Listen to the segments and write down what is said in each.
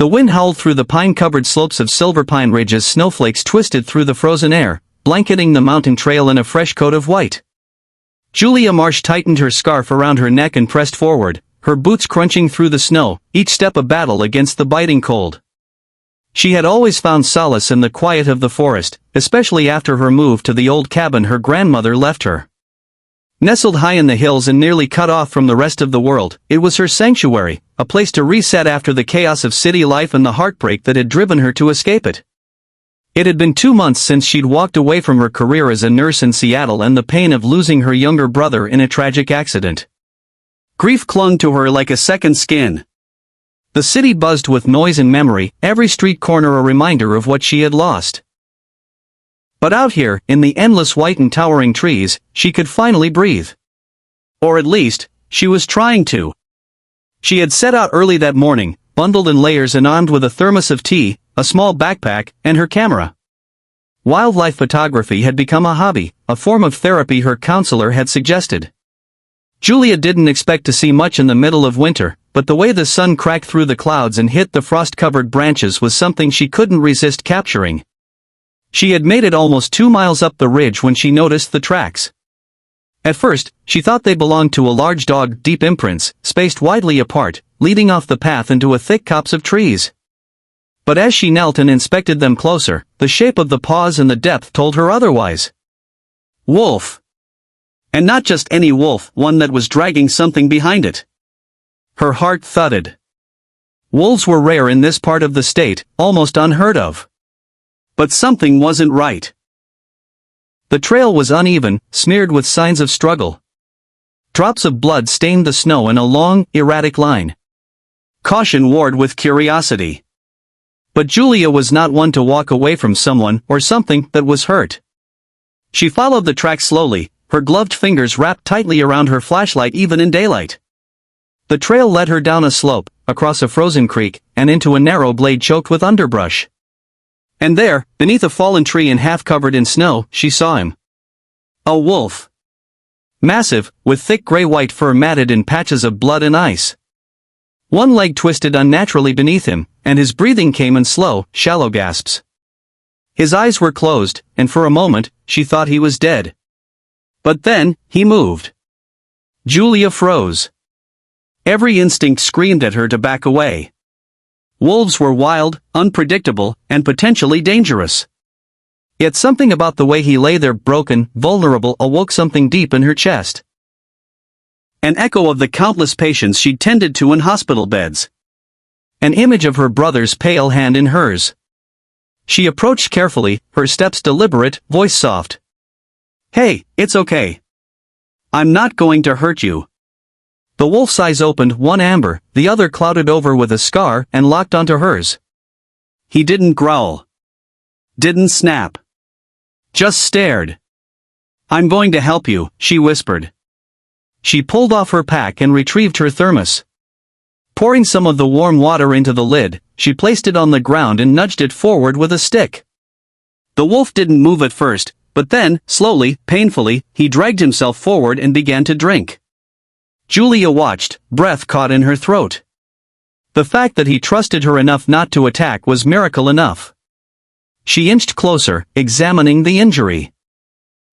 The wind howled through the pine-covered slopes of silver pine ridge as snowflakes twisted through the frozen air, blanketing the mountain trail in a fresh coat of white. Julia Marsh tightened her scarf around her neck and pressed forward, her boots crunching through the snow, each step a battle against the biting cold. She had always found solace in the quiet of the forest, especially after her move to the old cabin her grandmother left her. Nestled high in the hills and nearly cut off from the rest of the world, it was her sanctuary, a place to reset after the chaos of city life and the heartbreak that had driven her to escape it. It had been 2 months since she'd walked away from her career as a nurse in Seattle and the pain of losing her younger brother in a tragic accident. Grief clung to her like a second skin. The city buzzed with noise and memory, every street corner a reminder of what she had lost. But out here, in the endless white and towering trees, she could finally breathe. Or at least, she was trying to. She had set out early that morning, bundled in layers and armed with a thermos of tea, a small backpack, and her camera. Wildlife photography had become a hobby, a form of therapy her counselor had suggested. Julia didn't expect to see much in the middle of winter, but the way the sun cracked through the clouds and hit the frost-covered branches was something she couldn't resist capturing. She had made it almost 2 miles up the ridge when she noticed the tracks. At first, she thought they belonged to a large dog, deep imprints, spaced widely apart, leading off the path into a thick copse of trees. But as she knelt and inspected them closer, the shape of the paws and the depth told her otherwise. Wolf. And not just any wolf, one that was dragging something behind it. Her heart thudded. Wolves were rare in this part of the state, almost unheard of. But something wasn't right. The trail was uneven, smeared with signs of struggle. Drops of blood stained the snow in a long, erratic line. Caution warred with curiosity. But Julia was not one to walk away from someone or something that was hurt. She followed the track slowly, her gloved fingers wrapped tightly around her flashlight even in daylight. The trail led her down a slope, across a frozen creek, and into a narrow glade choked with underbrush. And there, beneath a fallen tree and half covered in snow, she saw him. A wolf. Massive, with thick gray-white fur matted in patches of blood and ice. One leg twisted unnaturally beneath him, and his breathing came in slow, shallow gasps. His eyes were closed, and for a moment, she thought he was dead. But then, he moved. Julia froze. Every instinct screamed at her to back away. Wolves were wild, unpredictable, and potentially dangerous. Yet something about the way he lay there broken, vulnerable awoke something deep in her chest. An echo of the countless patients she'd tended to in hospital beds. An image of her brother's pale hand in hers. She approached carefully, her steps deliberate, voice soft. "Hey, it's okay. I'm not going to hurt you." The wolf's eyes opened, one amber, the other clouded over with a scar, and locked onto hers. He didn't growl. Didn't snap. Just stared. "I'm going to help you," she whispered. She pulled off her pack and retrieved her thermos. Pouring some of the warm water into the lid, she placed it on the ground and nudged it forward with a stick. The wolf didn't move at first, but then, slowly, painfully, he dragged himself forward and began to drink. Julia watched, breath caught in her throat. The fact that he trusted her enough not to attack was miracle enough. She inched closer, examining the injury.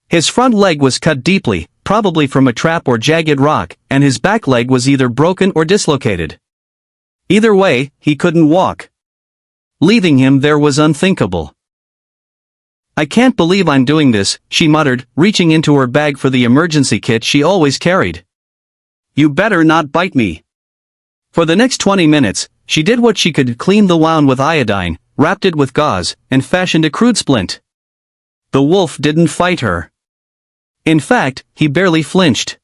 His front leg was cut deeply, probably from a trap or jagged rock, and his back leg was either broken or dislocated. Either way, he couldn't walk. Leaving him there was unthinkable. "I can't believe I'm doing this," she muttered, reaching into her bag for the emergency kit she always carried. "You better not bite me." For the next 20 minutes, she did what she could: clean the wound with iodine, wrapped it with gauze, and fashioned a crude splint. The wolf didn't fight her. In fact, he barely flinched.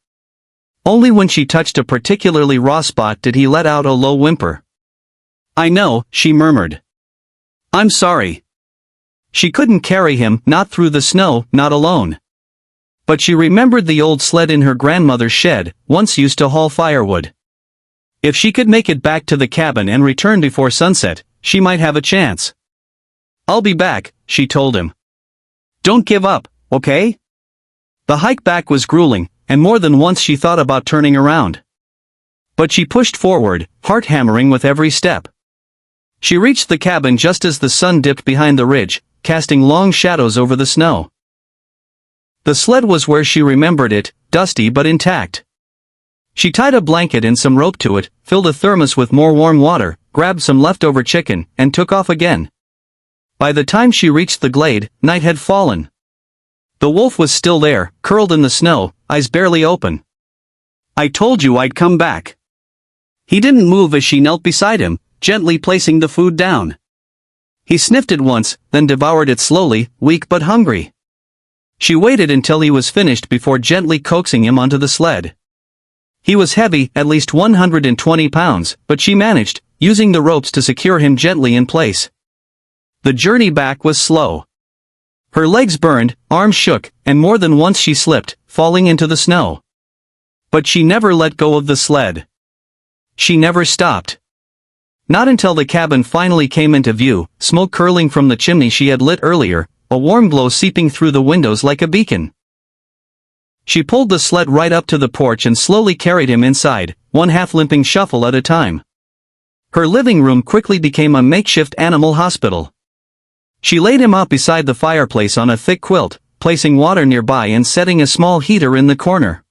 Only when she touched a particularly raw spot did he let out a low whimper. "I know," she murmured. "I'm sorry." She couldn't carry him, not through the snow, not alone. But she remembered the old sled in her grandmother's shed, once used to haul firewood. If she could make it back to the cabin and return before sunset, she might have a chance. "I'll be back," she told him. "Don't give up, okay?" The hike back was grueling, and more than once she thought about turning around. But she pushed forward, heart hammering with every step. She reached the cabin just as the sun dipped behind the ridge, casting long shadows over the snow. The sled was where she remembered it, dusty but intact. She tied a blanket and some rope to it, filled a thermos with more warm water, grabbed some leftover chicken, and took off again. By the time she reached the glade, night had fallen. The wolf was still there, curled in the snow, eyes barely open. "I told you I'd come back." He didn't move as she knelt beside him, gently placing the food down. He sniffed it once, then devoured it slowly, weak but hungry. She waited until he was finished before gently coaxing him onto the sled. He was heavy, at least 120 pounds, but she managed, using the ropes to secure him gently in place. The journey back was slow. Her legs burned, arms shook, and more than once she slipped, falling into the snow. But she never let go of the sled. She never stopped. Not until the cabin finally came into view, smoke curling from the chimney she had lit earlier, a warm glow seeping through the windows like a beacon. She pulled the sled right up to the porch and slowly carried him inside, one half-limping shuffle at a time. Her living room quickly became a makeshift animal hospital. She laid him out beside the fireplace on a thick quilt, placing water nearby and setting a small heater in the corner.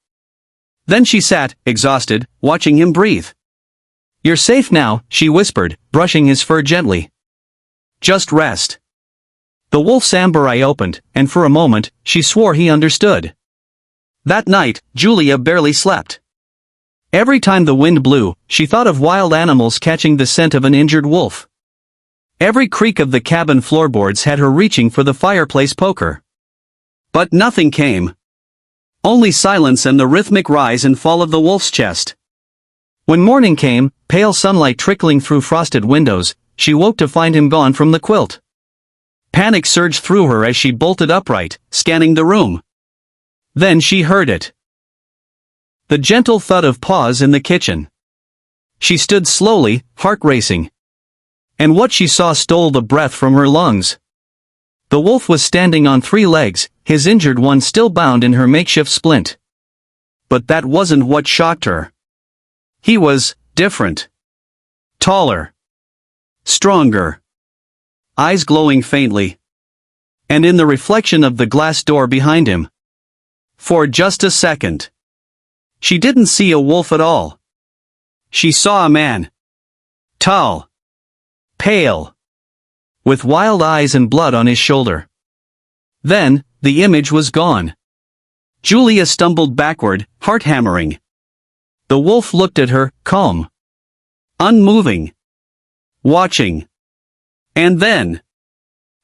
Then she sat, exhausted, watching him breathe. "You're safe now," she whispered, brushing his fur gently. "Just rest." The wolf's amber eye opened, and for a moment, she swore he understood. That night, Julia barely slept. Every time the wind blew, she thought of wild animals catching the scent of an injured wolf. Every creak of the cabin floorboards had her reaching for the fireplace poker. But nothing came. Only silence and the rhythmic rise and fall of the wolf's chest. When morning came, pale sunlight trickling through frosted windows, she woke to find him gone from the quilt. Panic surged through her as she bolted upright, scanning the room. Then she heard it. The gentle thud of paws in the kitchen. She stood slowly, heart racing. And what she saw stole the breath from her lungs. The wolf was standing on 3 legs, his injured one still bound in her makeshift splint. But that wasn't what shocked her. He was different. Taller. Stronger. Eyes glowing faintly. And in the reflection of the glass door behind him. For just a second. She didn't see a wolf at all. She saw a man. Tall. Pale. With wild eyes and blood on his shoulder. Then, the image was gone. Julia stumbled backward, heart hammering. The wolf looked at her, calm. Unmoving. Watching. And then.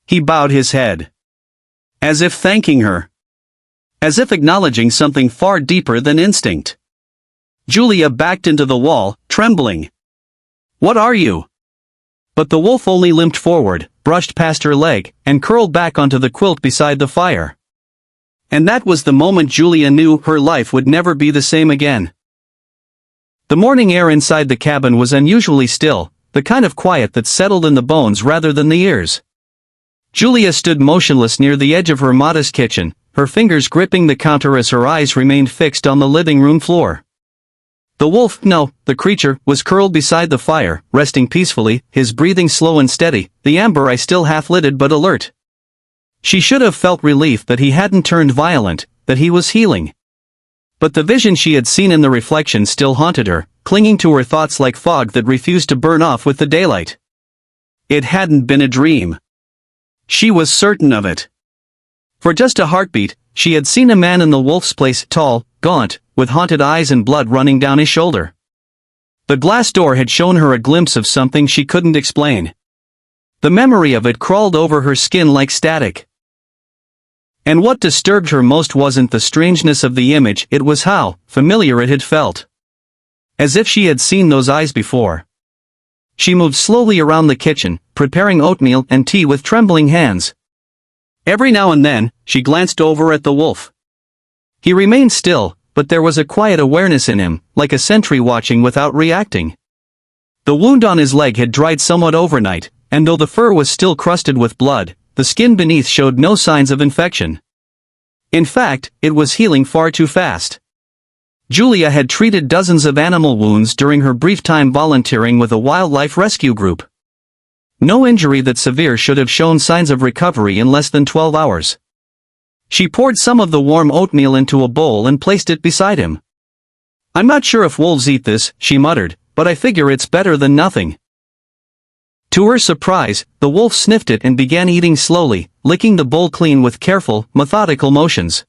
He bowed his head. As if thanking her. As if acknowledging something far deeper than instinct. Julia backed into the wall, trembling. "What are you?" But the wolf only limped forward, brushed past her leg, and curled back onto the quilt beside the fire. And that was the moment Julia knew her life would never be the same again. The morning air inside the cabin was unusually still, the kind of quiet that settled in the bones rather than the ears. Julia stood motionless near the edge of her modest kitchen, her fingers gripping the counter as her eyes remained fixed on the living room floor. The wolf, no, the creature, was curled beside the fire, resting peacefully, his breathing slow and steady, the amber eye still half-lidded but alert. She should have felt relief that he hadn't turned violent, that he was healing. But the vision she had seen in the reflection still haunted her, clinging to her thoughts like fog that refused to burn off with the daylight. It hadn't been a dream. She was certain of it. For just a heartbeat, she had seen a man in the wolf's place, tall, gaunt, with haunted eyes and blood running down his shoulder. The glass door had shown her a glimpse of something she couldn't explain. The memory of it crawled over her skin like static. And what disturbed her most wasn't the strangeness of the image, it was how familiar it had felt. As if she had seen those eyes before. She moved slowly around the kitchen, preparing oatmeal and tea with trembling hands. Every now and then, she glanced over at the wolf. He remained still, but there was a quiet awareness in him, like a sentry watching without reacting. The wound on his leg had dried somewhat overnight, and though the fur was still crusted with blood, the skin beneath showed no signs of infection. In fact, it was healing far too fast. Julia had treated dozens of animal wounds during her brief time volunteering with a wildlife rescue group. No injury that severe should have shown signs of recovery in less than 12 hours. She poured some of the warm oatmeal into a bowl and placed it beside him. "I'm not sure if wolves eat this," she muttered, "but I figure it's better than nothing." To her surprise, the wolf sniffed it and began eating slowly, licking the bowl clean with careful, methodical motions.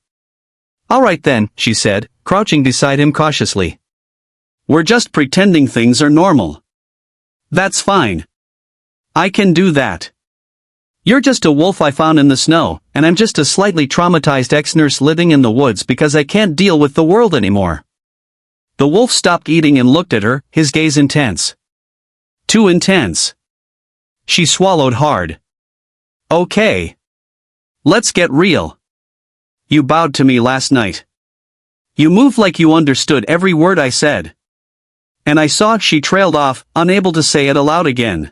"All right then," she said, crouching beside him cautiously. "We're just pretending things are normal. That's fine. I can do that. You're just a wolf I found in the snow, and I'm just a slightly traumatized ex-nurse living in the woods because I can't deal with the world anymore." The wolf stopped eating and looked at her, his gaze intense. Too intense. She swallowed hard. "Okay. Let's get real. You bowed to me last night. You moved like you understood every word I said." And I saw she trailed off, unable to say it aloud again.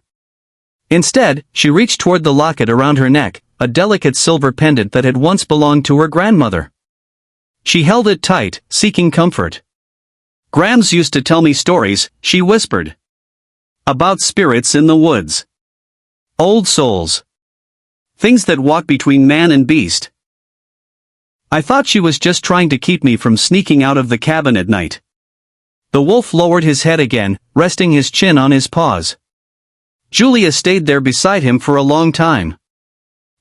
Instead, she reached toward the locket around her neck, a delicate silver pendant that had once belonged to her grandmother. She held it tight, seeking comfort. "Grams used to tell me stories," she whispered. "About spirits in the woods. Old souls. Things that walk between man and beast. I thought she was just trying to keep me from sneaking out of the cabin at night." The wolf lowered his head again, resting his chin on his paws. Julia stayed there beside him for a long time.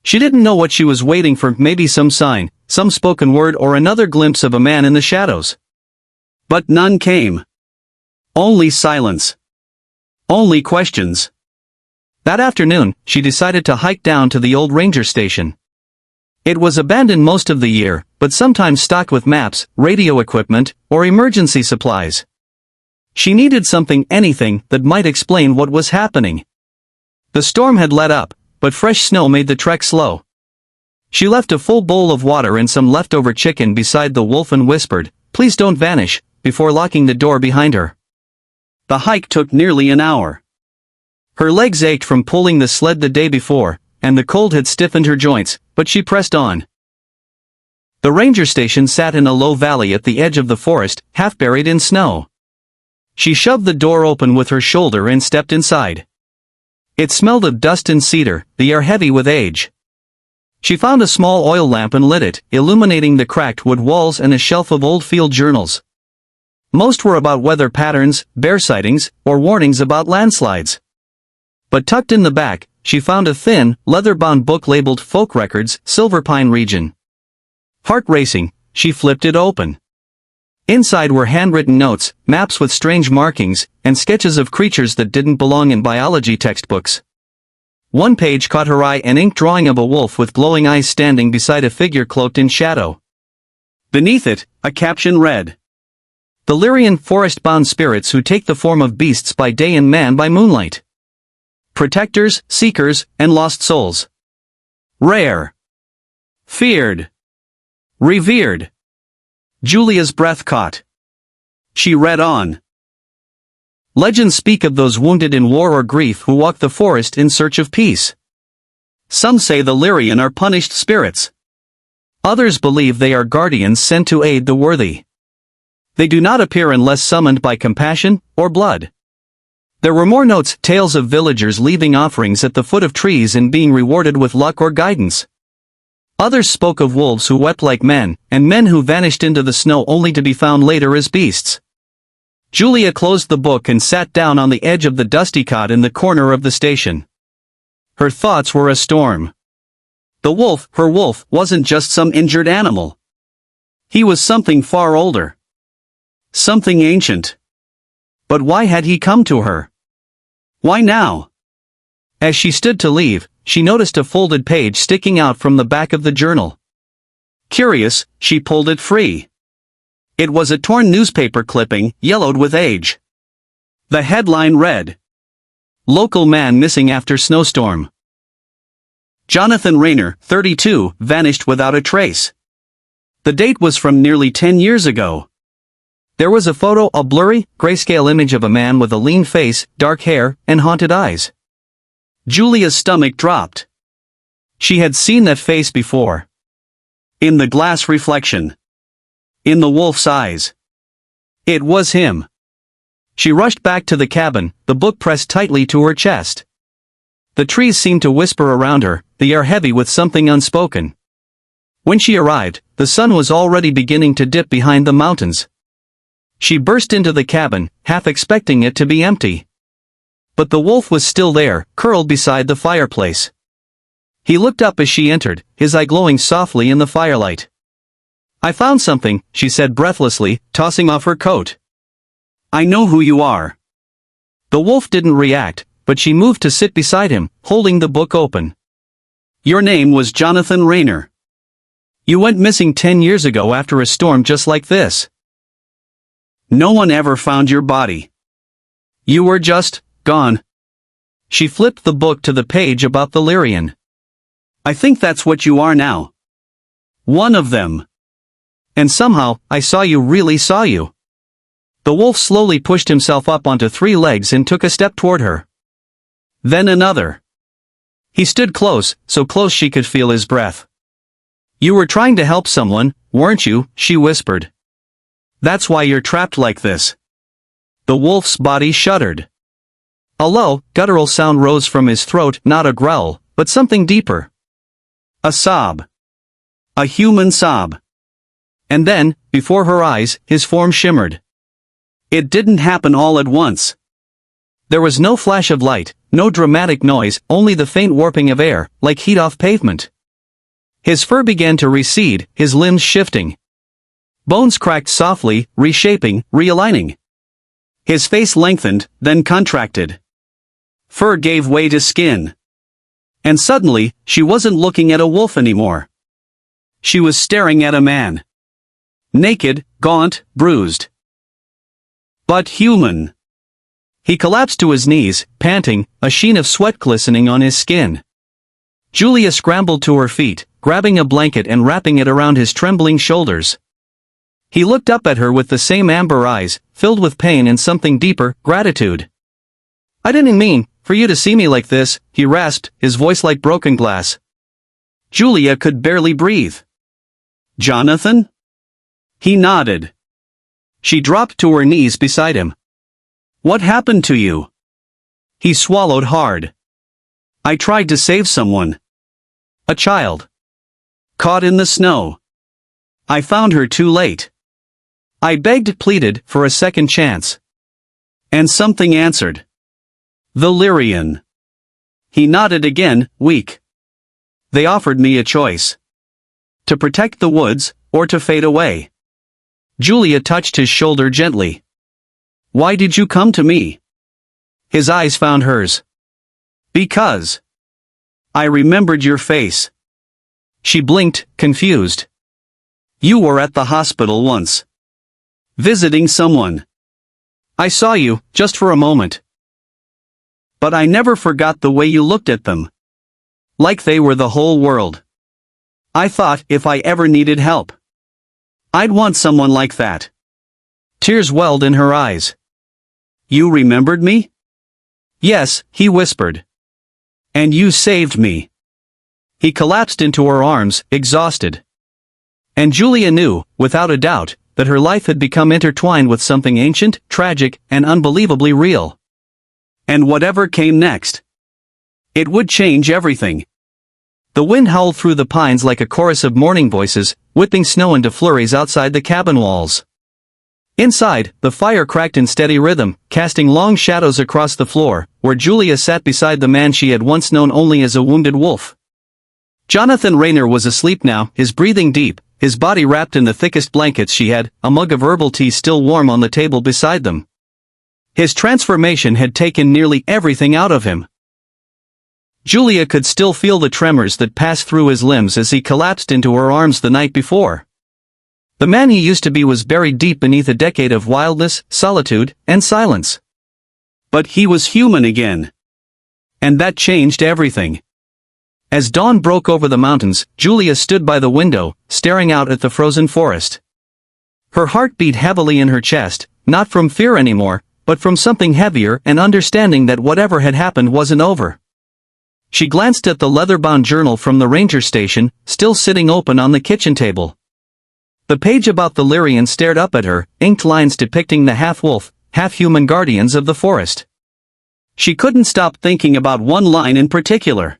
She didn't know what she was waiting for, maybe some sign, some spoken word or another glimpse of a man in the shadows. But none came. Only silence. Only questions. That afternoon, she decided to hike down to the old ranger station. It was abandoned most of the year, but sometimes stocked with maps, radio equipment, or emergency supplies. She needed something, anything, that might explain what was happening. The storm had let up, but fresh snow made the trek slow. She left a full bowl of water and some leftover chicken beside the wolf and whispered, "Please don't vanish," before locking the door behind her. The hike took nearly an hour. Her legs ached from pulling the sled the day before, and the cold had stiffened her joints, but she pressed on. The ranger station sat in a low valley at the edge of the forest, half buried in snow. She shoved the door open with her shoulder and stepped inside. It smelled of dust and cedar, the air heavy with age. She found a small oil lamp and lit it, illuminating the cracked wood walls and a shelf of old field journals. Most were about weather patterns, bear sightings, or warnings about landslides. But tucked in the back, she found a thin, leather-bound book labeled Folk Records, Silverpine Region. Heart racing, she flipped it open. Inside were handwritten notes, maps with strange markings, and sketches of creatures that didn't belong in biology textbooks. One page caught her eye, an ink drawing of a wolf with glowing eyes standing beside a figure cloaked in shadow. Beneath it, a caption read, "The Lyrian forest-bound spirits who take the form of beasts by day and man by moonlight. Protectors, seekers, and lost souls. Rare. Feared. Revered." Julia's breath caught. She read on. "Legends speak of those wounded in war or grief who walk the forest in search of peace. Some say the Lyrian are punished spirits. Others believe they are guardians sent to aid the worthy. They do not appear unless summoned by compassion or blood." There were more notes, tales of villagers leaving offerings at the foot of trees and being rewarded with luck or guidance. Others spoke of wolves who wept like men, and men who vanished into the snow only to be found later as beasts. Julia closed the book and sat down on the edge of the dusty cot in the corner of the station. Her thoughts were a storm. The wolf, her wolf, wasn't just some injured animal. He was something far older. Something ancient. But why had he come to her? Why now? As she stood to leave, she noticed a folded page sticking out from the back of the journal. Curious, she pulled it free. It was a torn newspaper clipping, yellowed with age. The headline read, "Local man missing after snowstorm. Jonathan Rayner, 32, vanished without a trace." The date was from nearly 10 years ago. There was a photo, a blurry, grayscale image of a man with a lean face, dark hair, and haunted eyes. Julia's stomach dropped. She had seen that face before. In the glass reflection. In the wolf's eyes. It was him. She rushed back to the cabin, the book pressed tightly to her chest. The trees seemed to whisper around her, the air heavy with something unspoken. When she arrived, the sun was already beginning to dip behind the mountains. She burst into the cabin, half expecting it to be empty. But the wolf was still there, curled beside the fireplace. He looked up as she entered, his eye glowing softly in the firelight. "I found something," she said breathlessly, tossing off her coat. "I know who you are." The wolf didn't react, but she moved to sit beside him, holding the book open. "Your name was Jonathan Rayner. You went missing 10 years ago after a storm just like this. No one ever found your body. You were just gone." She flipped the book to the page about the Lyrian. "I think that's what you are now. One of them. And somehow, I really saw you." The wolf slowly pushed himself up onto 3 legs and took a step toward her. Then another. He stood close, so close she could feel his breath. "You were trying to help someone, weren't you?" she whispered. "That's why you're trapped like this." The wolf's body shuddered. A low, guttural sound rose from his throat, not a growl, but something deeper. A sob. A human sob. And then, before her eyes, his form shimmered. It didn't happen all at once. There was no flash of light, no dramatic noise, only the faint warping of air, like heat off pavement. His fur began to recede, his limbs shifting. Bones cracked softly, reshaping, realigning. His face lengthened, then contracted. Fur gave way to skin. And suddenly, she wasn't looking at a wolf anymore. She was staring at a man. Naked, gaunt, bruised. But human. He collapsed to his knees, panting, a sheen of sweat glistening on his skin. Julia scrambled to her feet, grabbing a blanket and wrapping it around his trembling shoulders. He looked up at her with the same amber eyes, filled with pain and something deeper, gratitude. "I didn't mean for you to see me like this," he rasped, his voice like broken glass. Julia could barely breathe. "Jonathan?" He nodded. She dropped to her knees beside him. "What happened to you?" He swallowed hard. "I tried to save someone. A child. Caught in the snow. I found her too late. I begged, pleaded, for a second chance. And something answered. The Lyrian." He nodded again, weak. "They offered me a choice. To protect the woods, or to fade away." Julia touched his shoulder gently. "Why did you come to me?" His eyes found hers. "Because. I remembered your face." She blinked, confused. "You were at the hospital once. Visiting someone. I saw you, just for a moment. But I never forgot the way you looked at them. Like they were the whole world. I thought if I ever needed help, I'd want someone like that." Tears welled in her eyes. "You remembered me?" "Yes," he whispered. "And you saved me." He collapsed into her arms, exhausted. And Julia knew, without a doubt, that her life had become intertwined with something ancient, tragic, and unbelievably real. And whatever came next, it would change everything. The wind howled through the pines like a chorus of mourning voices, whipping snow into flurries outside the cabin walls. Inside, the fire cracked in steady rhythm, casting long shadows across the floor, where Julia sat beside the man she had once known only as a wounded wolf. Jonathan Rayner was asleep now, his breathing deep, his body wrapped in the thickest blankets she had, a mug of herbal tea still warm on the table beside them. His transformation had taken nearly everything out of him. Julia could still feel the tremors that passed through his limbs as he collapsed into her arms the night before. The man he used to be was buried deep beneath a decade of wildness, solitude, and silence. But he was human again. And that changed everything. As dawn broke over the mountains, Julia stood by the window, staring out at the frozen forest. Her heart beat heavily in her chest, not from fear anymore, but from something heavier and understanding that whatever had happened wasn't over. She glanced at the leather-bound journal from the ranger station, still sitting open on the kitchen table. The page about the Lyrian stared up at her, inked lines depicting the half-wolf, half-human guardians of the forest. She couldn't stop thinking about one line in particular.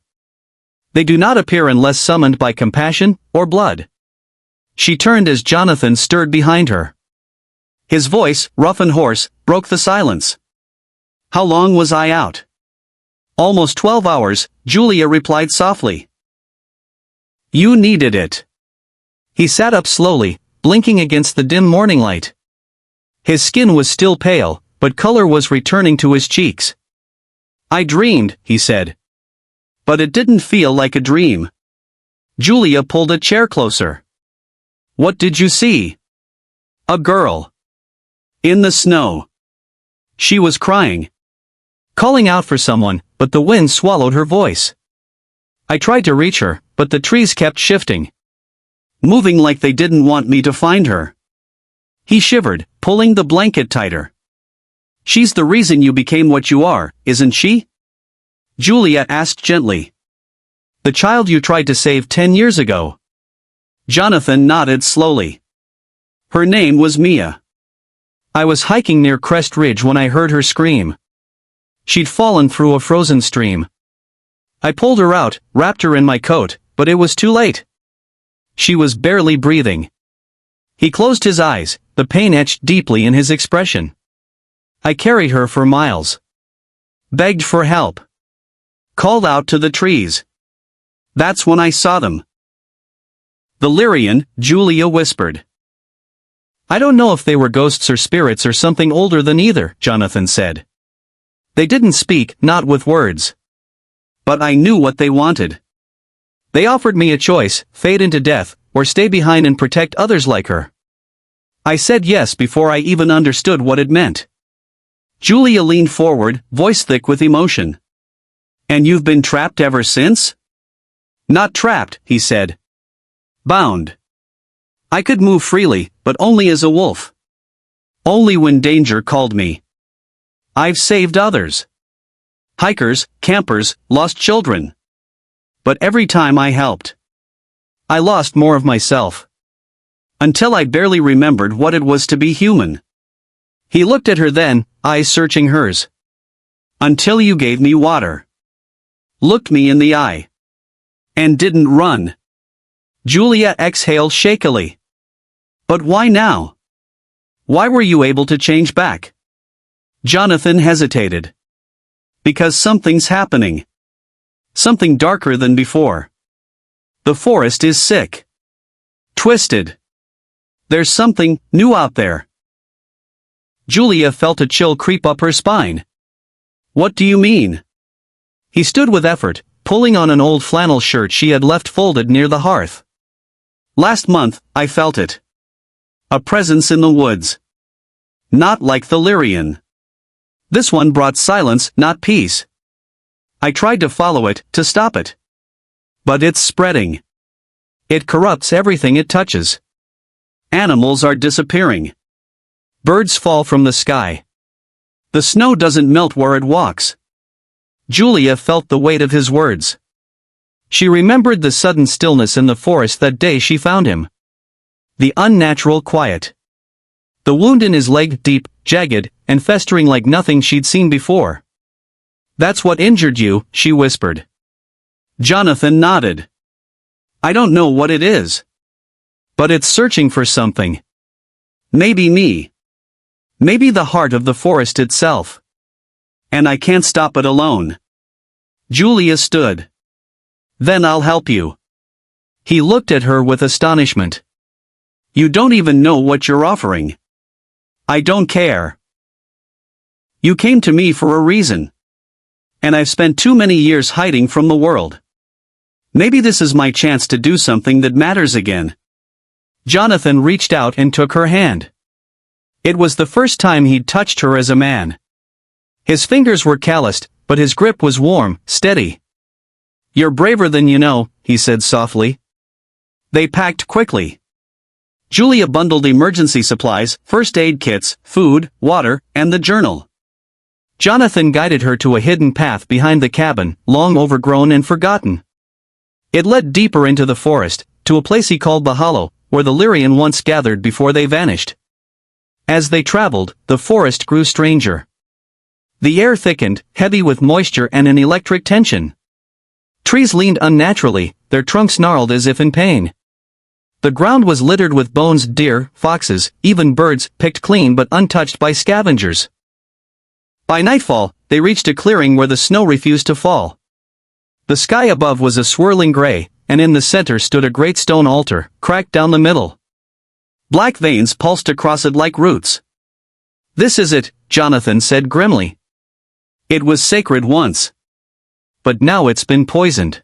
They do not appear unless summoned by compassion or blood. She turned as Jonathan stirred behind her. His voice, rough and hoarse, broke the silence. How long was I out? Almost 12 hours, Julia replied softly. You needed it. He sat up slowly, blinking against the dim morning light. His skin was still pale, but color was returning to his cheeks. I dreamed, he said. But it didn't feel like a dream. Julia pulled a chair closer. What did you see? A girl. In the snow. She was crying. Calling out for someone, but the wind swallowed her voice. I tried to reach her, but the trees kept shifting. Moving like they didn't want me to find her. He shivered, pulling the blanket tighter. She's the reason you became what you are, isn't she? Julia asked gently. The child you tried to save 10 years ago. Jonathan nodded slowly. Her name was Mia. I was hiking near Crest Ridge when I heard her scream. She'd fallen through a frozen stream. I pulled her out, wrapped her in my coat, but it was too late. She was barely breathing. He closed his eyes, the pain etched deeply in his expression. I carried her for miles. Begged for help. Called out to the trees. That's when I saw them. The Lyrian, Julia whispered. I don't know if they were ghosts or spirits or something older than either, Jonathan said. They didn't speak, not with words. But I knew what they wanted. They offered me a choice, fade into death, or stay behind and protect others like her. I said yes before I even understood what it meant. Julia leaned forward, voice thick with emotion. And you've been trapped ever since? Not trapped, he said. Bound. I could move freely, but only as a wolf. Only when danger called me. I've saved others. Hikers, campers, lost children. But every time I helped, I lost more of myself. Until I barely remembered what it was to be human. He looked at her then, eyes searching hers. Until you gave me water. Looked me in the eye. And didn't run. Julia exhaled shakily. But why now? Why were you able to change back? Jonathan hesitated. Because something's happening. Something darker than before. The forest is sick. Twisted. There's something new out there. Julia felt a chill creep up her spine. What do you mean? He stood with effort, pulling on an old flannel shirt she had left folded near the hearth. Last month, I felt it. A presence in the woods. Not like the Lyrian. This one brought silence, not peace. I tried to follow it, to stop it. But it's spreading. It corrupts everything it touches. Animals are disappearing. Birds fall from the sky. The snow doesn't melt where it walks. Julia felt the weight of his words. She remembered the sudden stillness in the forest that day she found him. The unnatural quiet. The wound in his leg, deep, jagged, and festering like nothing she'd seen before. That's what injured you, she whispered. Jonathan nodded. I don't know what it is. But it's searching for something. Maybe me. Maybe the heart of the forest itself. And I can't stop it alone. Julia stood. Then I'll help you. He looked at her with astonishment. You don't even know what you're offering. I don't care. You came to me for a reason. And I've spent too many years hiding from the world. Maybe this is my chance to do something that matters again. Jonathan reached out and took her hand. It was the first time he'd touched her as a man. His fingers were calloused, but his grip was warm, steady. You're braver than you know, he said softly. They packed quickly. Julia bundled emergency supplies, first aid kits, food, water, and the journal. Jonathan guided her to a hidden path behind the cabin, long overgrown and forgotten. It led deeper into the forest, to a place he called the Hollow, where the Lyrian once gathered before they vanished. As they traveled, the forest grew stranger. The air thickened, heavy with moisture and an electric tension. Trees leaned unnaturally, their trunks gnarled as if in pain. The ground was littered with bones, deer, foxes, even birds, picked clean but untouched by scavengers. By nightfall, they reached a clearing where the snow refused to fall. The sky above was a swirling gray, and in the center stood a great stone altar, cracked down the middle. Black veins pulsed across it like roots. "This is it," Jonathan said grimly. "It was sacred once. But now it's been poisoned."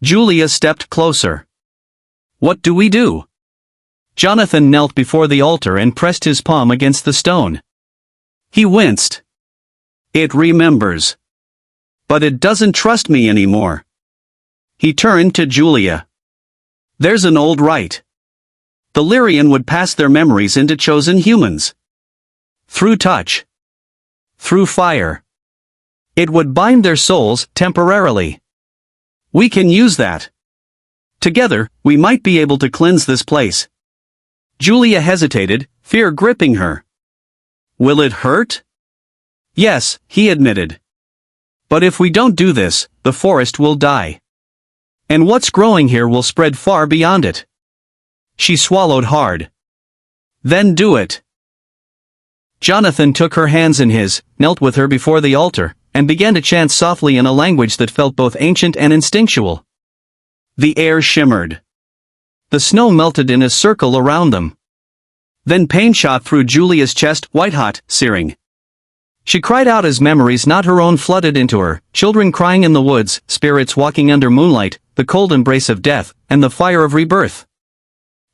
Julia stepped closer. "What do we do?" Jonathan knelt before the altar and pressed his palm against the stone. He winced. "It remembers. But it doesn't trust me anymore." He turned to Julia. "There's an old rite. The Lyrian would pass their memories into chosen humans. Through touch. Through fire. It would bind their souls, temporarily. We can use that. Together, we might be able to cleanse this place." Julia hesitated, fear gripping her. "Will it hurt?" "Yes," he admitted. "But if we don't do this, the forest will die. And what's growing here will spread far beyond it." She swallowed hard. "Then do it." Jonathan took her hands in his, knelt with her before the altar, and began to chant softly in a language that felt both ancient and instinctual. The air shimmered. The snow melted in a circle around them. Then pain shot through Julia's chest, white-hot, searing. She cried out as memories not her own flooded into her, children crying in the woods, spirits walking under moonlight, the cold embrace of death, and the fire of rebirth.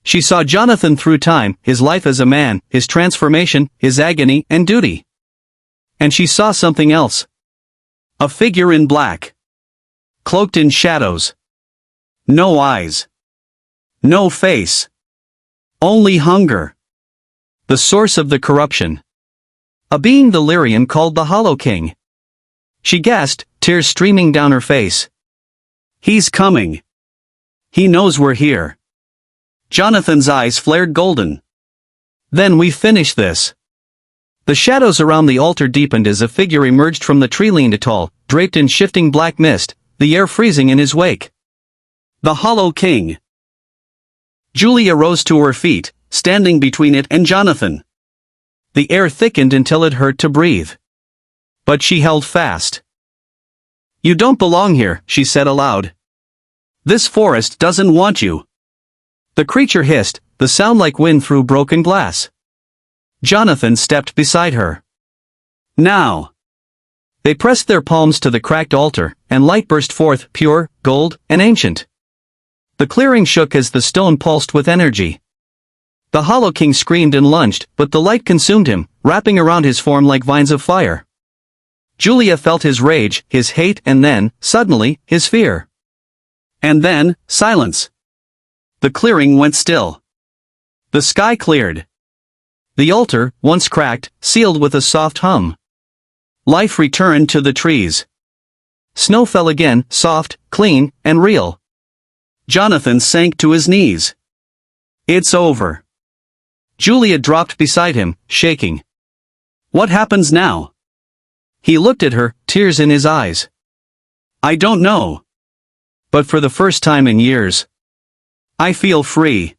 She saw Jonathan through time, his life as a man, his transformation, his agony and duty. And she saw something else. A figure in black. Cloaked in shadows. No eyes. No face. Only hunger. The source of the corruption. A being the Lyrian called the Hollow King. She gasped, tears streaming down her face. "He's coming. He knows we're here." Jonathan's eyes flared golden. "Then we finish this." The shadows around the altar deepened as a figure emerged from the tree, leaned tall, draped in shifting black mist, the air freezing in his wake. The Hollow King. Julia rose to her feet, standing between it and Jonathan. The air thickened until it hurt to breathe. But she held fast. "You don't belong here," she said aloud. "This forest doesn't want you." The creature hissed, the sound like wind through broken glass. Jonathan stepped beside her. "Now." They pressed their palms to the cracked altar, and light burst forth, pure, gold, and ancient. The clearing shook as the stone pulsed with energy. The Hollow King screamed and lunged, but the light consumed him, wrapping around his form like vines of fire. Julia felt his rage, his hate, and then, suddenly, his fear. And then, silence. The clearing went still. The sky cleared. The altar, once cracked, sealed with a soft hum. Life returned to the trees. Snow fell again, soft, clean, and real. Jonathan sank to his knees. "It's over." Julia dropped beside him, shaking. "What happens now?" He looked at her, tears in his eyes. "I don't know. But for the first time in years, I feel free."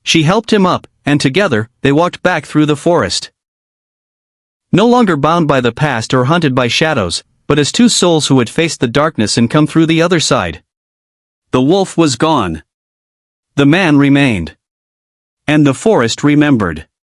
She helped him up, and together, they walked back through the forest. No longer bound by the past or hunted by shadows, but as two souls who had faced the darkness and come through the other side. The wolf was gone. The man remained. And the forest remembered.